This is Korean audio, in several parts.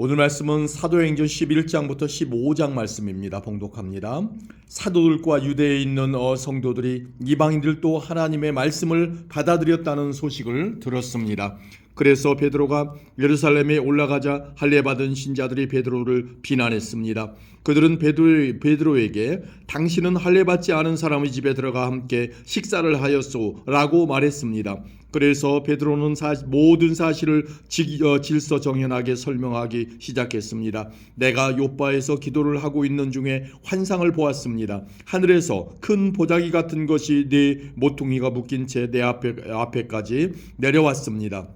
오늘 말씀은 사도행전 11장부터 15장 말씀입니다. 봉독합니다. 사도들과 유대에 있는 성도들이 이방인들도 하나님의 말씀을 받아들였다는 소식을 들었습니다. 그래서 베드로가 예루살렘에 올라가자 할례받은 신자들이 베드로를 비난했습니다. 그들은 베드로에게 당신은 할례받지 않은 사람의 집에 들어가 함께 식사를 하였소라고 말했습니다. 그래서 베드로는 모든 사실을 질서정연하게 설명하기 시작했습니다. 내가 요빠에서 기도를 하고 있는 중에 환상을 보았습니다. 하늘에서 큰 보자기 같은 것이 네 모퉁이가 묶인 채 내 앞에까지 내려왔습니다.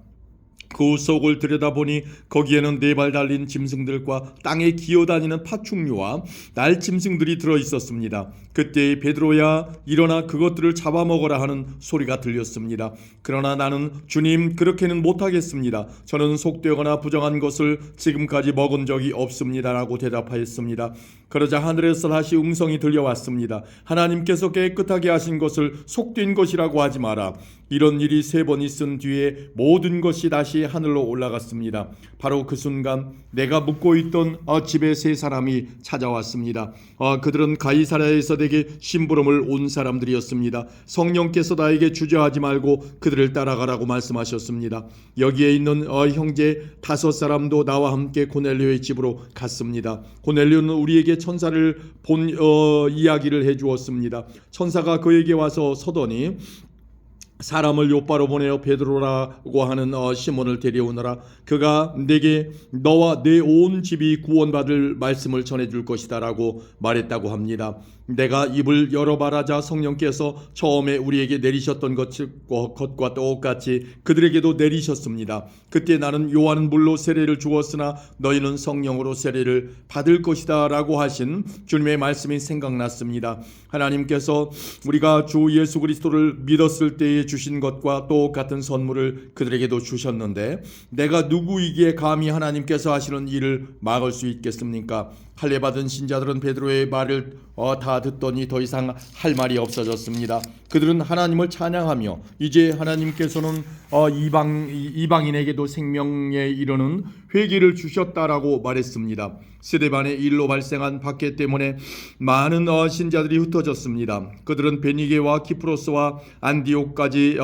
그 속을 들여다보니 거기에는 4발 달린 짐승들과 땅에 기어다니는 파충류와 날짐승들이 들어있었습니다. 그때 베드로야 일어나 그것들을 잡아먹어라 하는 소리가 들렸습니다. 그러나 나는 주님 그렇게는 못하겠습니다. 저는 속되거나 부정한 것을 지금까지 먹은 적이 없습니다 라고 대답하였습니다. 그러자 하늘에서 다시 음성이 들려왔습니다. 하나님께서 깨끗하게 하신 것을 속된 것이라고 하지 마라. 이런 일이 3번 있은 뒤에 모든 것이 다시 하늘로 올라갔습니다. 바로 그 순간 내가 묵고 있던 집에 3사람이 찾아왔습니다. 그들은 가이사랴에서 내게 심부름을 온 사람들이었습니다. 성령께서 나에게 주저하지 말고 그들을 따라가라고 말씀하셨습니다. 여기에 있는 형제 5사람도 나와 함께 고넬료의 집으로 갔습니다. 고넬료는 우리에게 천사를 본 이야기를 해주었습니다. 천사가 그에게 와서 서더니 사람을 요빠로 보내어 베드로라고 하는 시몬을 데려오너라. 그가 내게 너와 내 온 집이 구원받을 말씀을 전해줄 것이다 라고 말했다고 합니다. 내가 입을 열어 말하자 성령께서 처음에 우리에게 내리셨던 것과 똑같이 그들에게도 내리셨습니다. 그때 나는 요한은 물로 세례를 주었으나 너희는 성령으로 세례를 받을 것이다 라고 하신 주님의 말씀이 생각났습니다. 하나님께서 우리가 주 예수 그리스도를 믿었을 때에 주신 것과 똑같은 선물을 그들에게도 주셨는데 내가 누구이기에 감히 하나님께서 하시는 일을 막을 수 있겠습니까? 할례받은 신자들은 베드로의 말을 다 듣더니 더 이상 할 말이 없어졌습니다. 그들은 하나님을 찬양하며 이제 하나님께서는 이방인에게도 생명에 이르는 회개를 주셨다라고 말했습니다. 스데반의 일로 발생한 박해 때문에 많은 신자들이 흩어졌습니다. 그들은 베니게와 키프로스와 안디옥까지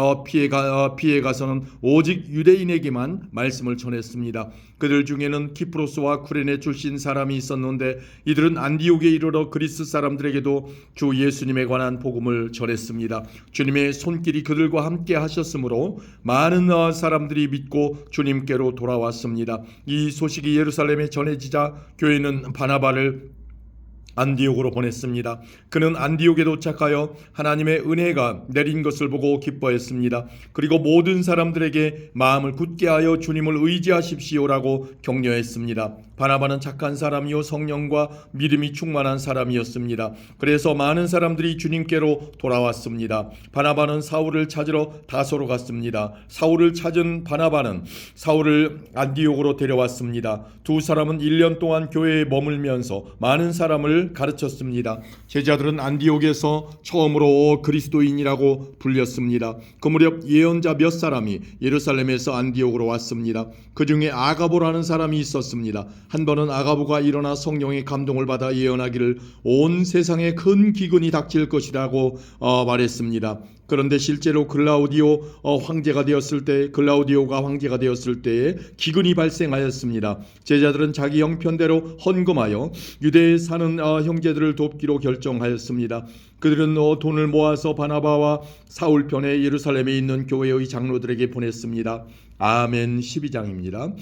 피해 가서는 오직 유대인에게만 말씀을 전했습니다. 그들 중에는 키프로스와 쿠레네 출신 사람이 있었는데 이들은 안디옥에 이르러 그리스 사람들에게도 주 예수님에 관한 복음을 전했습니다. 주님의 손길이 그들과 함께 하셨으므로 많은 사람들이 믿고 주님께로 돌아왔습니다. 이 소식이 예루살렘에 전해지자 교회는 바나바를 안디옥으로 보냈습니다. 그는 안디옥에 도착하여 하나님의 은혜가 내린 것을 보고 기뻐했습니다. 그리고 모든 사람들에게 마음을 굳게 하여 주님을 의지하십시오라고 격려했습니다. 바나바는 착한 사람이요 성령과 믿음이 충만한 사람이었습니다. 그래서 많은 사람들이 주님께로 돌아왔습니다. 바나바는 사울을 찾으러 다소로 갔습니다. 사울을 찾은 바나바는 사울을 안디옥으로 데려왔습니다. 두 사람은 1년 동안 교회에 머물면서 많은 사람을 가르쳤습니다. 제자들은 안디옥에서 처음으로 그리스도인이라고 불렸습니다. 그 무렵 예언자 몇 사람이 예루살렘에서 안디옥으로 왔습니다. 그 중에 아가보라는 사람이 있었습니다. 한 번은 아가보가 일어나 성령의 감동을 받아 예언하기를 온 세상에 큰 기근이 닥칠 것이라고 말했습니다. 그런데 실제로 글라우디오가 황제가 되었을 때에 기근이 발생하였습니다. 제자들은 자기 형편대로 헌금하여 유대에 사는 형제들을 돕기로 결정하였습니다. 그들은 돈을 모아서 바나바와 사울 편에 예루살렘에 있는 교회의 장로들에게 보냈습니다. 아멘. 12장입니다.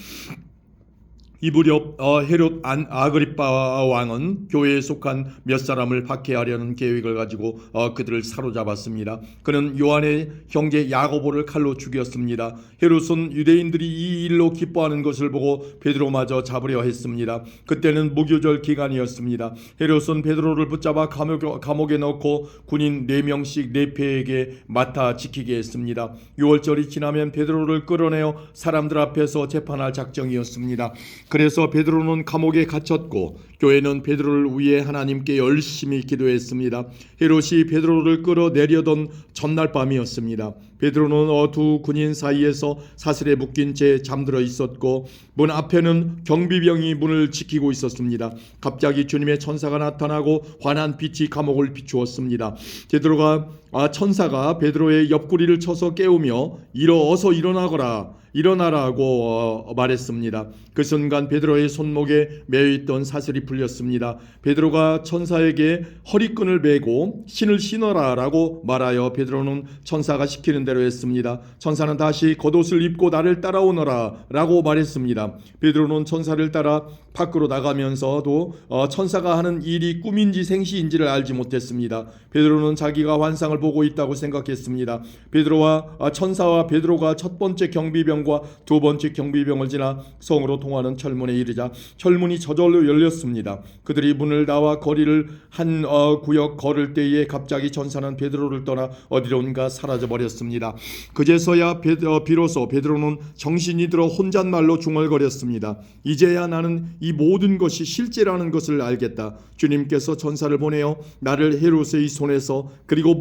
이 무렵 헤롯 아그리빠 왕은 교회에 속한 몇 사람을 박해하려는 계획을 가지고 그들을 사로잡았습니다. 그는 요한의 형제 야고보를 칼로 죽였습니다. 헤롯은 유대인들이 이 일로 기뻐하는 것을 보고 베드로마저 잡으려 했습니다. 그때는 무교절 기간이었습니다. 헤롯은 베드로를 붙잡아 감옥에 넣고 군인 4명씩 4패에게 맡아 지키게 했습니다. 6월절이 지나면 베드로를 끌어내어 사람들 앞에서 재판할 작정이었습니다. 그래서 베드로는 감옥에 갇혔고 교회는 베드로를 위해 하나님께 열심히 기도했습니다. 헤롯이 베드로를 끌어내려던 전날 밤이었습니다. 베드로는 두 군인 사이에서 사슬에 묶인 채 잠들어 있었고 문 앞에는 경비병이 문을 지키고 있었습니다. 갑자기 주님의 천사가 나타나고 환한 빛이 감옥을 비추었습니다. 천사가 베드로의 옆구리를 쳐서 깨우며 어서 일어나라고 말했습니다. 그 순간 베드로의 손목에 매여있던 사슬이 풀렸습니다. 베드로가 천사에게 허리끈을 매고 신을 신어라라고 말하여 베드로는 천사가 시키는 대로 했습니다. 천사는 다시 겉옷을 입고 나를 따라오너라라고 말했습니다. 베드로는 천사를 따라 밖으로 나가면서도 천사가 하는 일이 꿈인지 생시인지를 알지 못했습니다. 베드로는 자기가 환상을 보고 있다고 생각했습니다. 천사와 베드로가 첫 번째 경비병과 두 번째 경비병을 지나 성으로 통하는 철문에 이르자 철문이 저절로 열렸습니다. 그들이 문을 나와 거리를 한 구역 걸을 때에 갑자기 천사는 베드로를 떠나 어디론가 사라져 버렸습니다. 그제서야 비로소 베드로는 정신이 들어 혼잣말로 중얼거렸습니다. 이제야 나는 이 모든 것이 실제라는 것을 알겠다. 주님께서 천사를 보내어 나를 헤롯의 손에서 그리고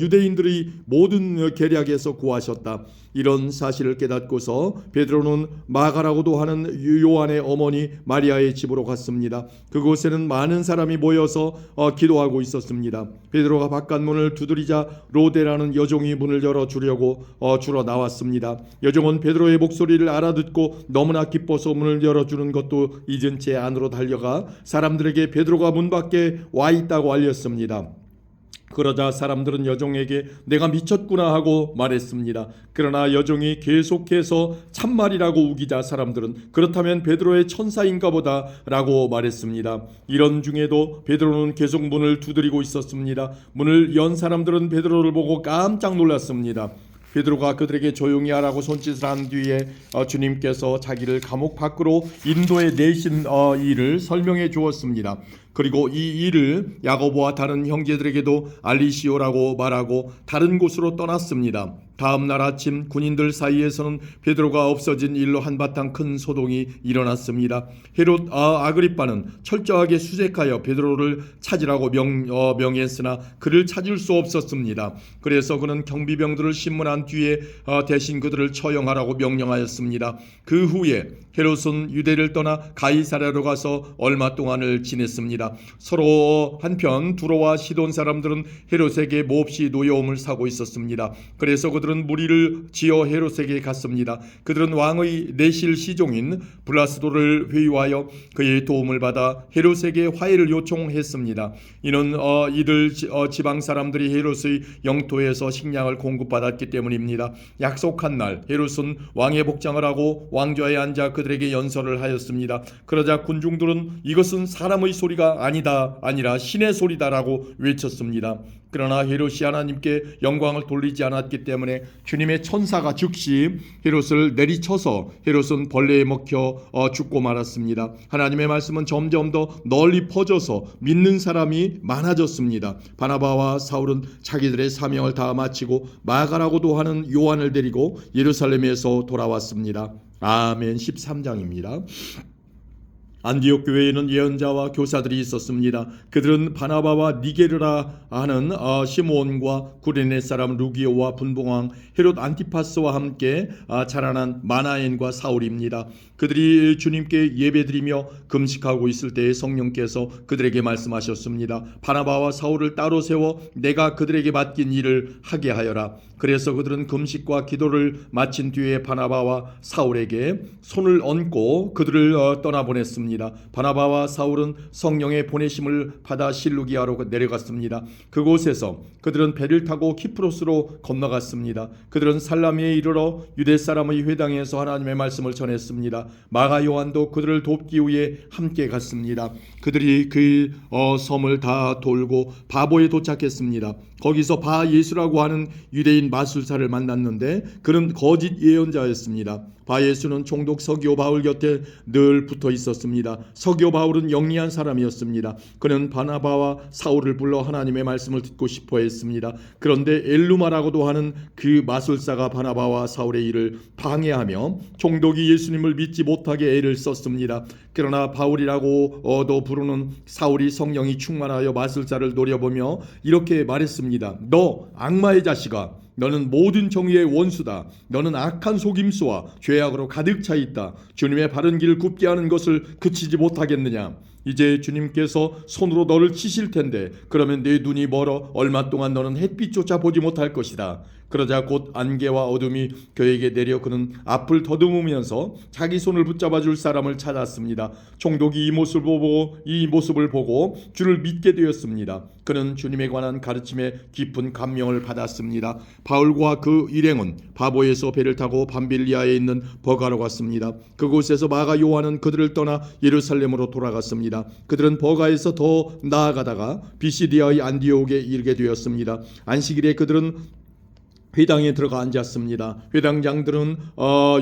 유대인들의 모든 계략에서 구하셨다. 이런 사실을 깨닫고서 베드로는 마가라고도 하는 요한의 어머니 마리아의 집으로 갔습니다. 그곳에는 많은 사람이 모여서 기도하고 있었습니다. 베드로가 바깥문을 두드리자 로데라는 여종이 문을 열어주려고 주러 나왔습니다. 여종은 베드로의 목소리를 알아듣고 너무나 기뻐서 문을 열어주는 것도 잊은 채 안으로 달려가 사람들에게 베드로가 문 밖에 와 있다고 알렸습니다. 그러자 사람들은 여종에게 내가 미쳤구나 하고 말했습니다. 그러나 여종이 계속해서 참말이라고 우기자 사람들은 그렇다면 베드로의 천사인가 보다 라고 말했습니다. 이런 중에도 베드로는 계속 문을 두드리고 있었습니다. 문을 연 사람들은 베드로를 보고 깜짝 놀랐습니다. 베드로가 그들에게 조용히 하라고 손짓을 한 뒤에 주님께서 자기를 감옥 밖으로 인도해 내신 일을 설명해 주었습니다. 그리고 이 일을 야고보와 다른 형제들에게도 알리시오라고 말하고 다른 곳으로 떠났습니다. 다음 날 아침 군인들 사이에서는 베드로가 없어진 일로 한바탕 큰 소동이 일어났습니다. 헤롯 아그리빠는 철저하게 수색하여 베드로를 찾으라고 명했으나 그를 찾을 수 없었습니다. 그래서 그는 경비병들을 신문한 뒤에 대신 그들을 처형하라고 명령하였습니다. 그 후에 헤롯은 유대를 떠나 가이사랴로 가서 얼마 동안을 지냈습니다. 서로 한편 두로와 시돈 사람들은 헤롯에게 몹시 노여움을 사고 있었습니다. 그래서 그들은 무리를 지어 헤롯에게 갔습니다. 그들은 왕의 내실 시종인 블라스도를 회유하여 그의 도움을 받아 헤롯에게 화해를 요청했습니다. 이는 이들 지방 사람들이 헤롯의 영토에서 식량을 공급받았기 때문입니다. 약속한 날 헤롯은 왕의 복장을 하고 왕좌에 앉아 그들에게 연설을 하였습니다. 그러자 군중들은 이것은 사람의 소리가 아니라 신의 소리다라고 외쳤습니다. 그러나 헤롯이 하나님께 영광을 돌리지 않았기 때문에 주님의 천사가 즉시 헤롯을 내리쳐서 헤롯은 벌레에 먹혀 죽고 말았습니다. 하나님의 말씀은 점점 더 널리 퍼져서 믿는 사람이 많아졌습니다. 바나바와 사울은 자기들의 사명을 다 마치고 마가라고도 하는 요한을 데리고 예루살렘에서 돌아왔습니다. 아멘. 13장입니다. 안디옥 교회에는 예언자와 교사들이 있었습니다. 그들은 바나바와 니게르라 하는 시므온과 구레네 사람 루기오와 분봉왕 헤롯 안티파스와 함께 자라난 마나엔과 사울입니다. 그들이 주님께 예배드리며 금식하고 있을 때에 성령께서 그들에게 말씀하셨습니다. 바나바와 사울을 따로 세워 내가 그들에게 맡긴 일을 하게 하여라. 그래서 그들은 금식과 기도를 마친 뒤에 바나바와 사울에게 손을 얹고 그들을 떠나보냈습니다. 바나바와 사울은 성령의 보내심을 받아 실루기아로 내려갔습니다. 그곳에서 그들은 배를 타고 키프로스로 건너갔습니다. 그들은 살라미에 이르러 유대 사람의 회당에서 하나님의 말씀을 전했습니다. 마가 요한도 그들을 돕기 위해 함께 갔습니다. 그들이 그 섬을 다 돌고 바보에 도착했습니다. 거기서 바 예수라고 하는 유대인 마술사를 만났는데 그는 거짓 예언자였습니다. 바 예수는 총독 서기오 바울 곁에 늘 붙어 있었습니다. 서기오 바울은 영리한 사람이었습니다. 그는 바나바와 사울을 불러 하나님의 말씀을 듣고 싶어 했습니다. 그런데 엘루마라고도 하는 그 마술사가 바나바와 사울의 일을 방해하며 총독이 예수님을 믿지 듣지 못하게 애를 썼습니다. 그러나 바울이라고도 부르는 사울이 성령이 충만하여 마술자를 노려보며 이렇게 말했습니다. 너 악마의 자식아, 너는 모든 정의의 원수다. 너는 악한 속임수와 죄악으로 가득 차 있다. 주님의 바른 길을 굽게 하는 것을 그치지 못하겠느냐. 이제 주님께서 손으로 너를 치실 텐데 그러면 네 눈이 멀어 얼마 동안 너는 햇빛조차 보지 못할 것이다. 그러자 곧 안개와 어둠이 그에게 내려 그는 앞을 더듬으면서 자기 손을 붙잡아 줄 사람을 찾았습니다. 총독이 이 모습을 보고 주를 믿게 되었습니다. 그는 주님에 관한 가르침에 깊은 감명을 받았습니다. 바울과 그 일행은 바보에서 배를 타고 밤빌리아에 있는 버가로 갔습니다. 그곳에서 마가 요한은 그들을 떠나 예루살렘으로 돌아갔습니다. 그들은 버가에서 더 나아가다가 비시디아의 안디옥에 이르게 되었습니다. 안식일에 그들은 회당에 들어가 앉았습니다. 회당장들은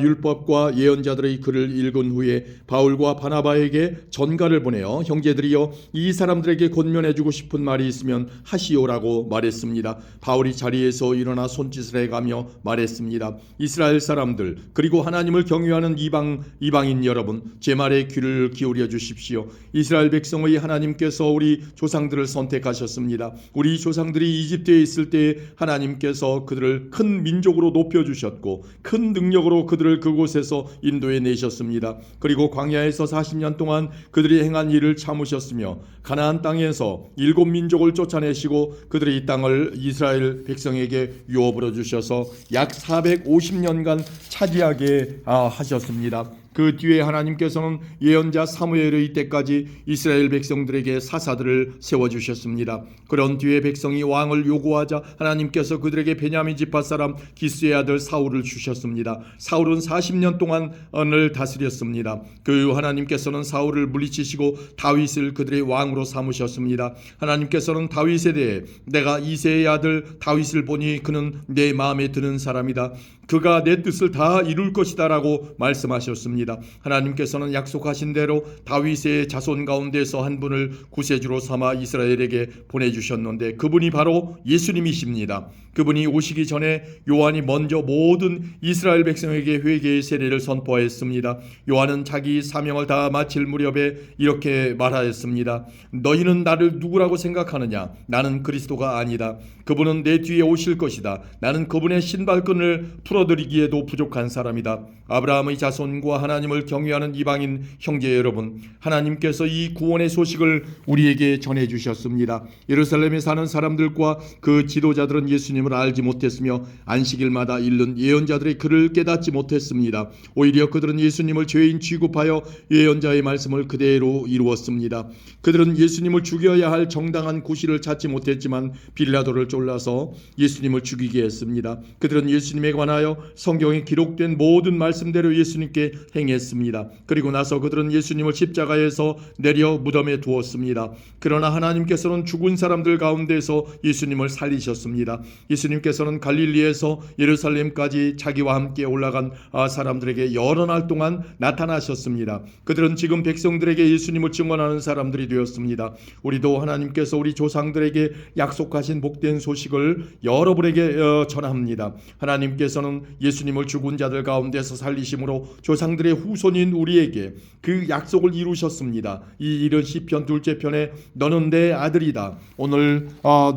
율법과 예언자들의 글을 읽은 후에 바울과 바나바에게 전가를 보내어 형제들이여 이 사람들에게 권면해주고 싶은 말이 있으면 하시오라고 말했습니다. 바울이 자리에서 일어나 손짓을 해가며 말했습니다. 이스라엘 사람들 그리고 하나님을 경외하는 이방인 여러분, 제 말에 귀를 기울여 주십시오. 이스라엘 백성의 하나님께서 우리 조상들을 선택하셨습니다. 우리 조상들이 이집트에 있을 때 하나님께서 그들을 큰 민족으로 높여주셨고 큰 능력으로 그들을 그곳에서 인도해 내셨습니다. 그리고 광야에서 40년 동안 그들이 행한 일을 참으셨으며 가나안 땅에서 7민족을 쫓아내시고 그들의 이 땅을 이스라엘 백성에게 유업으로 주셔서 약 450년간 차지하게 하셨습니다. 그 뒤에 하나님께서는 예언자 사무엘의 때까지 이스라엘 백성들에게 사사들을 세워주셨습니다. 그런 뒤에 백성이 왕을 요구하자 하나님께서 그들에게 베냐민 지파 사람 기스의 아들 사울을 주셨습니다. 사울은 40년 동안을 다스렸습니다. 그 하나님께서는 사울을 물리치시고 다윗을 그들의 왕으로 삼으셨습니다. 하나님께서는 다윗에 대해 내가 이새의 아들 다윗을 보니 그는 내 마음에 드는 사람이다. 그가 내 뜻을 다 이룰 것이다 라고 말씀하셨습니다. 하나님께서는 약속하신 대로 다윗의 자손 가운데서 한 분을 구세주로 삼아 이스라엘에게 보내주셨는데 그분이 바로 예수님이십니다. 그분이 오시기 전에 요한이 먼저 모든 이스라엘 백성에게 회개의 세례를 선포했습니다. 요한은 자기 사명을 다 마칠 무렵에 이렇게 말하였습니다. 너희는 나를 누구라고 생각하느냐? 나는 그리스도가 아니다. 그분은 내 뒤에 오실 것이다. 나는 그분의 신발끈을 풀어드리기에도 부족한 사람이다. 아브라함의 자손과 하나님을 경외하는 이방인 형제 여러분, 하나님께서 이 구원의 소식을 우리에게 전해주셨습니다. 예루살렘에 사는 사람들과 그 지도자들은 예수님을 알지 못했으며 안식일마다 읽는 예언자들의 글을 깨닫지 못했습니다. 오히려 그들은 예수님을 죄인 취급하여 예언자의 말씀을 그대로 이루었습니다. 그들은 예수님을 죽여야 할 정당한 구실을 찾지 못했지만 빌라도를 쫄라서 예수님을 죽이게 했습니다. 그들은 예수님에 관하여 성경에 기록된 모든 말씀대로 예수님께 행했습니다. 그리고 나서 그들은 예수님을 십자가에서 내려 무덤에 두었습니다. 그러나 하나님께서는 죽은 사람들 가운데서 예수님을 살리셨습니다. 예수님께서는 갈릴리에서 예루살렘까지 자기와 함께 올라간 사람들에게 여러 날 동안 나타나셨습니다. 그들은 지금 백성들에게 예수님을 증언하는 사람들이 되었습니다. 우리도 하나님께서 우리 조상들에게 약속하신 복된 소식을 여러분에게 전합니다. 하나님께서는 예수님을 죽은 자들 가운데서 살리심으로 조상들의 후손인 우리에게 그 약속을 이루셨습니다. 이 일은 시편 2째 편에 너는 내 아들이다. 오늘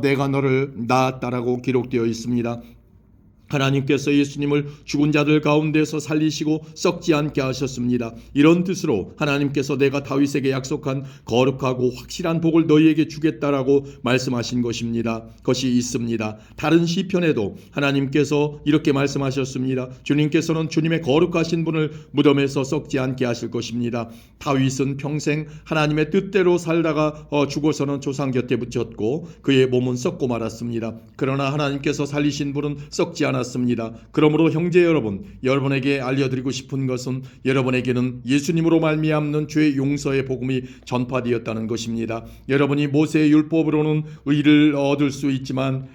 내가 너를 낳았다라고 기록되어 있습니다. 하나님께서 예수님을 죽은 자들 가운데서 살리시고 썩지 않게 하셨습니다. 이런 뜻으로 하나님께서 내가 다윗에게 약속한 거룩하고 확실한 복을 너희에게 주겠다라고 말씀하신 것이 있습니다. 다른 시편에도 하나님께서 이렇게 말씀하셨습니다. 주님께서는 주님의 거룩하신 분을 무덤에서 썩지 않게 하실 것입니다. 다윗은 평생 하나님의 뜻대로 살다가 죽어서는 조상 곁에 붙였고 그의 몸은 썩고 말았습니다. 그러나 하나님께서 살리신 분은 썩지 않았습니다. 그러므로 형제 여러분, 여러분에게 알려드리고 싶은 것은 여러분에게는 예수님으로 말미암는 죄 용서의 복음이 전파되었다는 것입니다. 여러분이 모세의 율법으로는 의를 얻을 수 있지만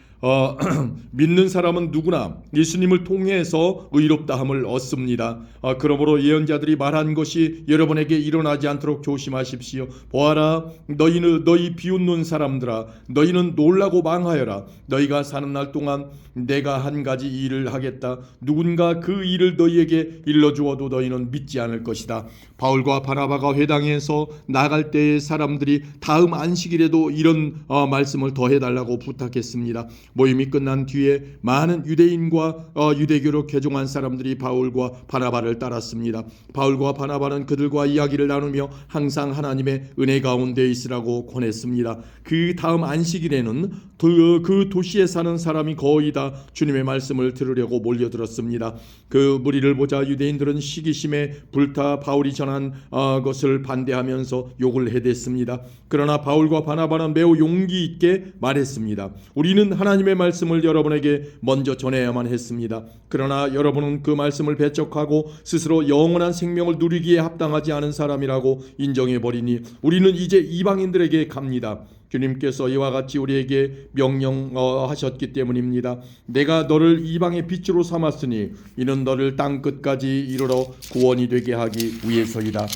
믿는 사람은 누구나 예수님을 통해서 의롭다함을 얻습니다. 그러므로 예언자들이 말한 것이 여러분에게 일어나지 않도록 조심하십시오. 보아라, 너희 비웃는 사람들아, 너희는 놀라고 망하여라. 너희가 사는 날 동안 내가 한 가지 일을 하겠다. 누군가 그 일을 너희에게 일러주어도 너희는 믿지 않을 것이다. 바울과 바나바가 회당에서 나갈 때의 사람들이 다음 안식일에도 이런 말씀을 더해달라고 부탁했습니다. 모임이 끝난 뒤에 많은 유대인과 유대교로 개종한 사람들이 바울과 바나바를 따랐습니다. 바울과 바나바는 그들과 이야기를 나누며 항상 하나님의 은혜 가운데 있으라고 권했습니다. 그 다음 안식일에는 그 도시에 사는 사람이 거의 다 주님의 말씀을 들으려고 몰려들었습니다. 그 무리를 보자 유대인들은 시기심에 불타 바울이 전한 것을 반대하면서 욕을 해댔습니다. 그러나 바울과 바나바는 매우 용기 있게 말했습니다. 우리는 하나님의 말씀을 여러분에게 먼저 전해야만 했습니다. 그러나 여러분은 그 말씀을 배척하고 스스로 영원한 생명을 누리기에 합당하지 않은 사람이라고 인정해버리니 우리는 이제 이방인들에게 갑니다. 주님께서 이와 같이 우리에게 명령하셨기 때문입니다. 내가 너를 이방의 빛으로 삼았으니 이는 너를 땅 끝까지 이르러 구원이 되게 하기 위해서이다.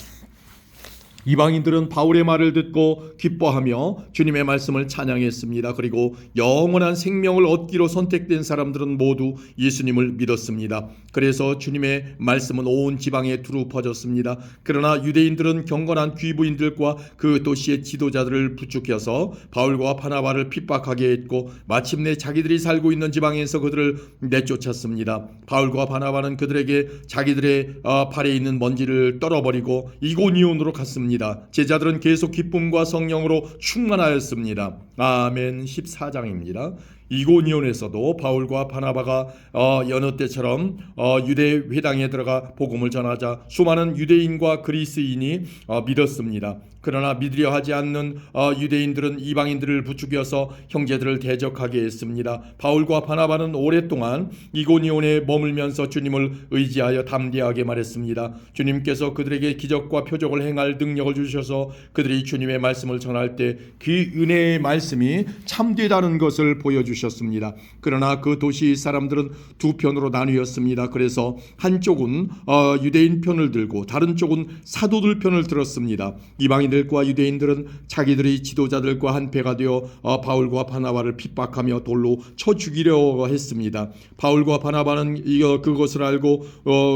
이방인들은 바울의 말을 듣고 기뻐하며 주님의 말씀을 찬양했습니다. 그리고 영원한 생명을 얻기로 선택된 사람들은 모두 예수님을 믿었습니다. 그래서 주님의 말씀은 온 지방에 두루 퍼졌습니다. 그러나 유대인들은 경건한 귀부인들과 그 도시의 지도자들을 부추겨서 바울과 바나바를 핍박하게 했고 마침내 자기들이 살고 있는 지방에서 그들을 내쫓았습니다. 바울과 바나바는 그들에게 자기들의 발에 있는 먼지를 떨어버리고 이고니온으로 갔습니다. 제자들은 계속 기쁨과 성령으로 충만하였습니다. 아멘. 14장입니다. 이고니온에서도 바울과 바나바가 여느 때처럼 유대 회당에 들어가 복음을 전하자 수많은 유대인과 그리스인이 믿었습니다. 그러나 믿으려 하지 않는 유대인들은 이방인들을 부추겨서 형제들을 대적하게 했습니다. 바울과 바나바는 오랫동안 이고니온에 머물면서 주님을 의지하여 담대하게 말했습니다. 주님께서 그들에게 기적과 표적을 행할 능력을 주셔서 그들이 주님의 말씀을 전할 때 그 은혜의 말씀이 참되다는 것을 보여주셨습니다. 그러나 그 도시 사람들은 두 편으로 나뉘었습니다. 그래서 한쪽은 유대인 편을 들고 다른 쪽은 사도들 편을 들었습니다. 이방인들과 유대인들은 자기들이 지도자들과 한패가 되어 바울과 바나바를 핍박하며 돌로 쳐 죽이려 했습니다. 바울과 바나바는 그것을 알고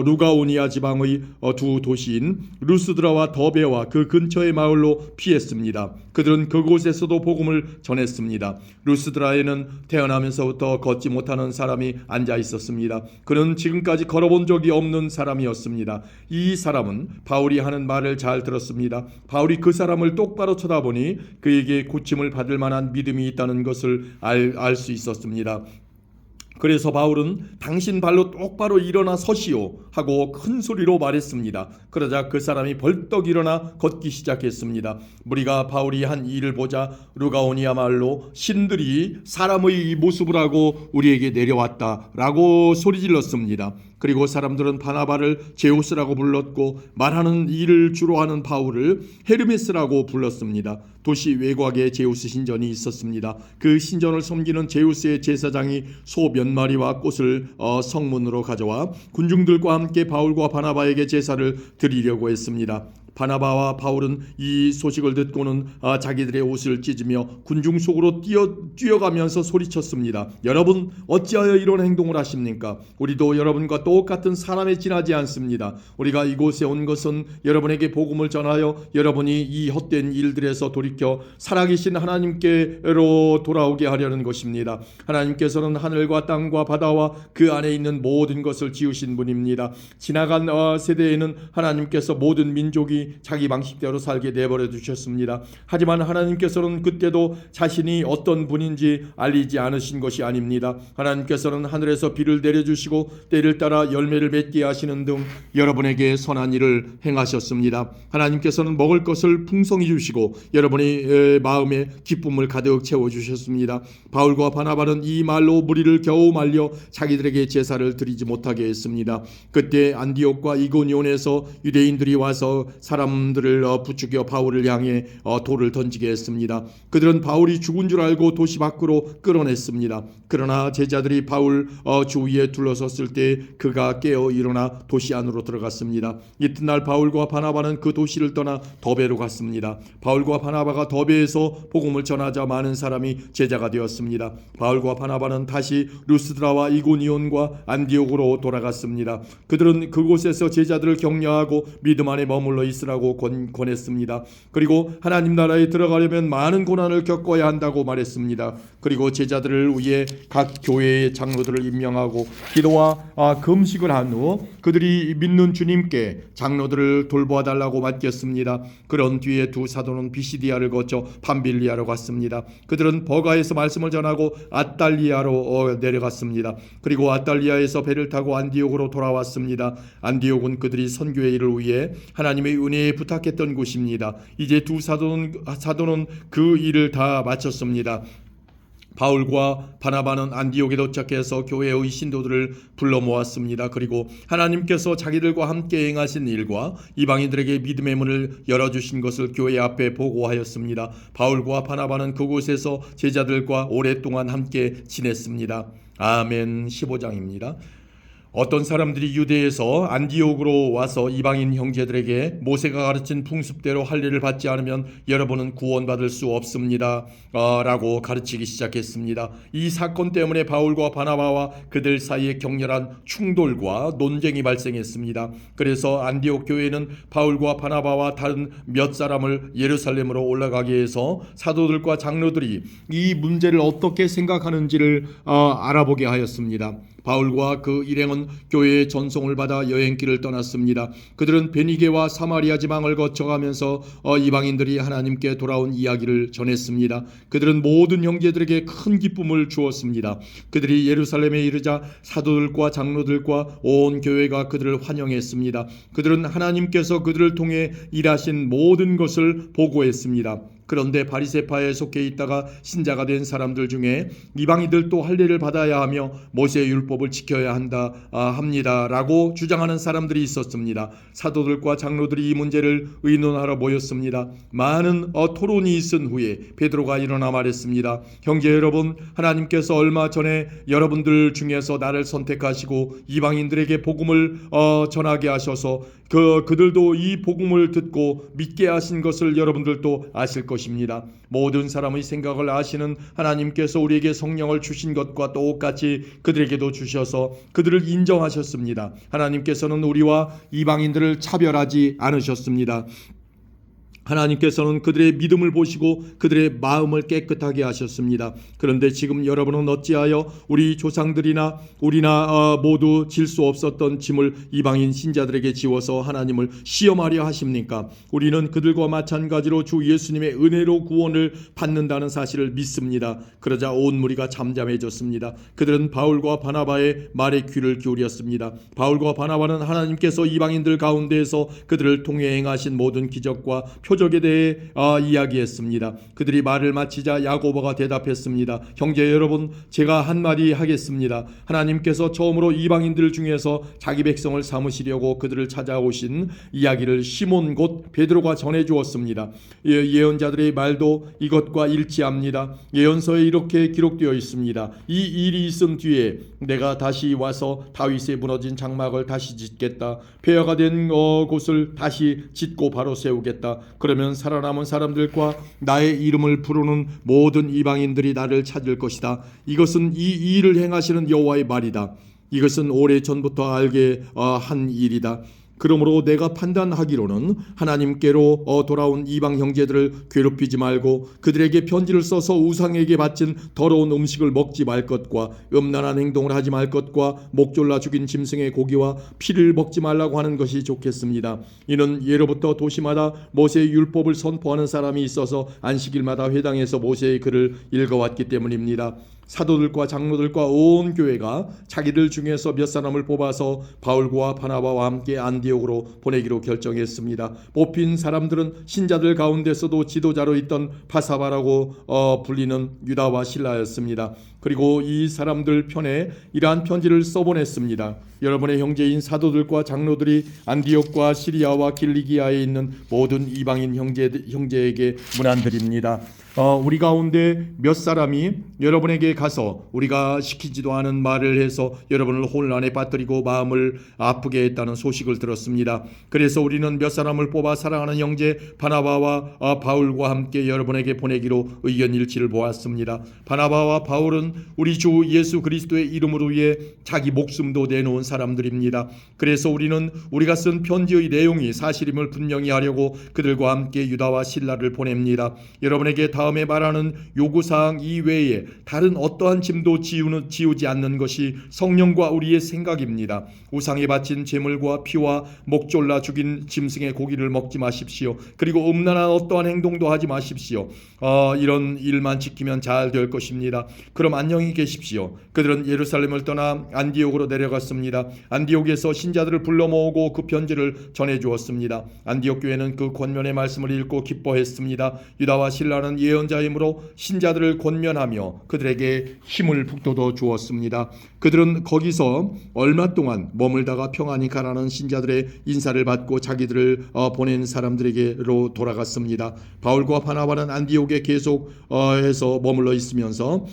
루가오니아 지방의 두 도시인 루스드라와 더베와 그 근처의 마을로 피했습니다. 그들은 그곳에서도 복음을 전했습니다. 루스드라에는 태어나면서부터 걷지 못하는 사람이 앉아 있었습니다. 그는 지금까지 걸어본 적이 없는 사람이었습니다. 이 사람은 바울이 하는 말을 잘 들었습니다. 바울이 그 사람을 똑바로 쳐다보니 그에게 고침을 받을 만한 믿음이 있다는 것을 알 수 있었습니다. 그래서 바울은 당신 발로 똑바로 일어나 서시오 하고 큰 소리로 말했습니다. 그러자 그 사람이 벌떡 일어나 걷기 시작했습니다. 무리가 바울이 한 일을 보자 루가오니아 말로 신들이 사람의 모습을 하고 우리에게 내려왔다라고 소리질렀습니다. 그리고 사람들은 바나바를 제우스라고 불렀고 말하는 일을 주로 하는 바울을 헤르메스라고 불렀습니다. 도시 외곽에 제우스 신전이 있었습니다. 그 신전을 섬기는 제우스의 제사장이 소 몇 마리와 꽃을 성문으로 가져와 군중들과 함께 바울과 바나바에게 제사를 드리려고 했습니다. 바나바와 바울은 이 소식을 듣고는 자기들의 옷을 찢으며 군중 속으로 뛰어가면서 소리쳤습니다. 여러분 어찌하여 이런 행동을 하십니까? 우리도 여러분과 똑같은 사람에 지나지 않습니다. 우리가 이곳에 온 것은 여러분에게 복음을 전하여 여러분이 이 헛된 일들에서 돌이켜 살아계신 하나님께로 돌아오게 하려는 것입니다. 하나님께서는 하늘과 땅과 바다와 그 안에 있는 모든 것을 지으신 분입니다. 지나간 세대에는 하나님께서 모든 민족이 자기 방식대로 살게 내버려 두셨습니다. 하지만 하나님께서는 그때도 자신이 어떤 분인지 알리지 않으신 것이 아닙니다. 하나님께서는 하늘에서 비를 내려주시고 때를 따라 열매를 맺게 하시는 등 여러분에게 선한 일을 행하셨습니다. 하나님께서는 먹을 것을 풍성히 주시고 여러분의 마음에 기쁨을 가득 채워주셨습니다. 바울과 바나바는 이 말로 무리를 겨우 말려 자기들에게 제사를 드리지 못하게 했습니다. 그때 안디옥과 이고니온에서 유대인들이 와서 사람들을 부추겨 바울을 향해 돌을 던지게 했습니다. 그들은 바울이 죽은 줄 알고 도시 밖으로 끌어냈습니다. 그러나 제자들이 바울 주위에 둘러섰을 때 그가 깨어 일어나 도시 안으로 들어갔습니다. 이튿날 바울과 바나바는 그 도시를 떠나 더베로 갔습니다. 바울과 바나바가 더베에서 복음을 전하자 많은 사람이 제자가 되었습니다. 바울과 바나바는 다시 루스드라와 이고니온과 안디옥으로 돌아갔습니다. 그들은 그곳에서 제자들을 격려하고 믿음 안에 머물러 있으라고 권했습니다. 그리고 하나님 나라에 들어가려면 많은 고난을 겪어야 한다고 말했습니다. 그리고 제자들을 위해 각 교회의 장로들을 임명하고 기도와 금식을 한 후 그들이 믿는 주님께 장로들을 돌보아달라고 맡겼습니다. 그런 뒤에 두 사도는 비시디아를 거쳐 밤빌리아로 갔습니다. 그들은 버가에서 말씀을 전하고 아달리아로 내려갔습니다. 그리고 아달리아에서 배를 타고 안디옥으로 돌아왔습니다. 안디옥은 그들이 선교의 일을 위해 하나님의 은혜에 부탁했던 곳입니다. 이제 두 사도는 그 일을 다 마쳤습니다. 바울과 바나바는 안디옥에 도착해서 교회의 신도들을 불러 모았습니다. 그리고 하나님께서 자기들과 함께 행하신 일과 이방인들에게 믿음의 문을 열어주신 것을 교회 앞에 보고하였습니다. 바울과 바나바는 그곳에서 제자들과 오랫동안 함께 지냈습니다. 아멘. 15장입니다. 어떤 사람들이 유대에서 안디옥으로 와서 이방인 형제들에게 모세가 가르친 풍습대로 할례를 받지 않으면 여러분은 구원받을 수 없습니다 라고 가르치기 시작했습니다. 이 사건 때문에 바울과 바나바와 그들 사이에 격렬한 충돌과 논쟁이 발생했습니다. 그래서 안디옥 교회는 바울과 바나바와 다른 몇 사람을 예루살렘으로 올라가게 해서 사도들과 장로들이 이 문제를 어떻게 생각하는지를 알아보게 하였습니다. 바울과 그 일행은 교회의 전송을 받아 여행길을 떠났습니다. 그들은 베니게와 사마리아 지방을 거쳐가면서 이방인들이 하나님께 돌아온 이야기를 전했습니다. 그들은 모든 형제들에게 큰 기쁨을 주었습니다. 그들이 예루살렘에 이르자 사도들과 장로들과 온 교회가 그들을 환영했습니다. 그들은 하나님께서 그들을 통해 일하신 모든 것을 보고했습니다. 그런데 바리새파에 속해 있다가 신자가 된 사람들 중에 이방인들도 할례를 받아야 하며 모세의 율법을 지켜야 합니다라고 주장하는 사람들이 있었습니다. 사도들과 장로들이 이 문제를 의논하러 모였습니다. 많은 토론이 있은 후에 베드로가 일어나 말했습니다. 형제 여러분, 하나님께서 얼마 전에 여러분들 중에서 나를 선택하시고 이방인들에게 복음을 전하게 하셔서 그들도 이 복음을 듣고 믿게 하신 것을 여러분들도 아실 것입니다. 모든 사람의 생각을 아시는 하나님께서 우리에게 성령을 주신 것과 똑같이 그들에게도 주셔서 그들을 인정하셨습니다. 하나님께서는 우리와 이방인들을 차별하지 않으셨습니다. 하나님께서는 그들의 믿음을 보시고 그들의 마음을 깨끗하게 하셨습니다. 그런데 지금 여러분은 어찌하여 우리 조상들이나 우리나 모두 질 수 없었던 짐을 이방인 신자들에게 지워서 하나님을 시험하려 하십니까? 우리는 그들과 마찬가지로 주 예수님의 은혜로 구원을 받는다는 사실을 믿습니다. 그러자 온 무리가 잠잠해졌습니다. 그들은 바울과 바나바의 말에 귀를 기울였습니다. 바울과 바나바는 하나님께서 이방인들 가운데에서 그들을 통해 행하신 모든 기적과 표적에 대해 이야기했습니다. 그들이 말을 마치자 야고보가 대답했습니다. 형제 여러분, 제가 한마디 하겠습니다. 하나님께서 처음으로 이방인들 중에서 자기 백성을 삼으시려고 그들을 찾아오신 이야기를 시몬 곧 베드로가 전해주었습니다. 예언자들의 말도 이것과 일치합니다. 예언서에 이렇게 기록되어 있습니다. 이 일이 있은 뒤에 내가 다시 와서 다윗의 무너진 장막을 다시 짓겠다. 폐허가 된 곳을 다시 짓고 바로 세우겠다. 그러면 살아남은 사람들과 나의 이름을 부르는 모든 이방인들이 나를 찾을 것이다. 이것은 이 일을 행하시는 여호와의 말이다. 이것은 오래전부터 알게 한 일이다. 그러므로 내가 판단하기로는 하나님께로 돌아온 이방 형제들을 괴롭히지 말고 그들에게 편지를 써서 우상에게 바친 더러운 음식을 먹지 말 것과 음란한 행동을 하지 말 것과 목졸라 죽인 짐승의 고기와 피를 먹지 말라고 하는 것이 좋겠습니다. 이는 예로부터 도시마다 모세의 율법을 선포하는 사람이 있어서 안식일마다 회당에서 모세의 글을 읽어왔기 때문입니다. 사도들과 장로들과 온 교회가 자기들 중에서 몇 사람을 뽑아서 바울과 바나바와 함께 안디옥으로 보내기로 결정했습니다. 뽑힌 사람들은 신자들 가운데서도 지도자로 있던 바사바라고 불리는 유다와 실라였습니다. 그리고 이 사람들 편에 이러한 편지를 써보냈습니다. 여러분의 형제인 사도들과 장로들이 안디옥과 시리아와 길리기아에 있는 모든 이방인 형제에게 문안드립니다. 우리 가운데 몇 사람이 여러분에게 가서 우리가 시키지도 않은 말을 해서 여러분을 혼란에 빠뜨리고 마음을 아프게 했다는 소식을 들었습니다. 그래서 우리는 몇 사람을 뽑아 사랑하는 형제 바나바와 바울과 함께 여러분에게 보내기로 의견일치를 보았습니다. 바나바와 바울은 우리 주 예수 그리스도의 이름으로 위해 자기 목숨도 내놓은 사람들입니다. 그래서 우리는 우리가 쓴 편지의 내용이 사실임을 분명히 하려고 그들과 함께 유다와 실라를 보냅니다. 여러분에게 다음에 말하는 요구사항 이외에 다른 어떠한 짐도 지우지 않는 것이 성령과 우리의 생각입니다. 우상에 바친 제물과 피와 목 졸라 죽인 짐승의 고기를 먹지 마십시오. 그리고 음란한 어떠한 행동도 하지 마십시오. 이런 일만 지키면 잘 될 것입니다. 그럼 안녕히 계십시오. 그들은 예루살렘을 떠나 안디옥으로 내려갔습니다. 안디옥에서 신자들을 불러 모으고 그 편지를 전해주었습니다. 안디옥 교회는 그 권면의 말씀을 읽고 기뻐했습니다. 유다와 실라는 예언자이므로 신자들을 권면하며 그들에게 힘을 북돋워 주었습니다. 그들은 거기서 얼마 동안 머물다가 평안히 가라는 신자들의 인사를 받고 자기들을 보낸 사람들에게로 돌아갔습니다. 바울과 바나바는 안디옥에 계속해서 머물러 있으면서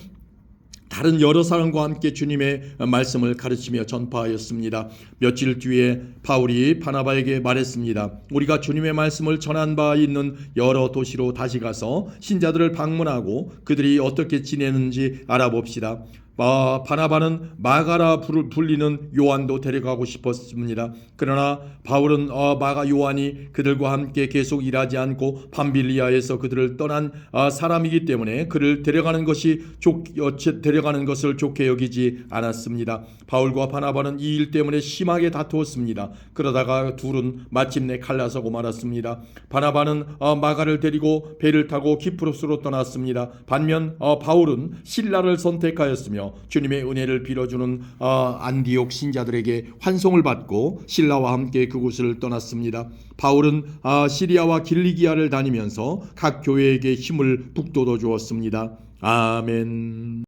다른 여러 사람과 함께 주님의 말씀을 가르치며 전파하였습니다. 며칠 뒤에 바울이 바나바에게 말했습니다. 우리가 주님의 말씀을 전한 바 있는 여러 도시로 다시 가서 신자들을 방문하고 그들이 어떻게 지내는지 알아봅시다. 바나바는 마가라 불리는 요한도 데려가고 싶었습니다. 그러나 바울은 마가 요한이 그들과 함께 계속 일하지 않고 밤빌리아에서 그들을 떠난 사람이기 때문에 그를 데려가는 것을 좋게 여기지 않았습니다. 바울과 바나바는 이 일 때문에 심하게 다투었습니다. 그러다가 둘은 마침내 갈라서고 말았습니다. 바나바는 마가를 데리고 배를 타고 키프로스로 떠났습니다. 반면 바울은 실라를 선택하였으며 주님의 은혜를 빌어주는 안디옥 신자들에게 환송을 받고 실라와 함께 그곳을 떠났습니다. 바울은 시리아와 길리기아를 다니면서 각 교회에게 힘을 북돋워 주었습니다. 아멘.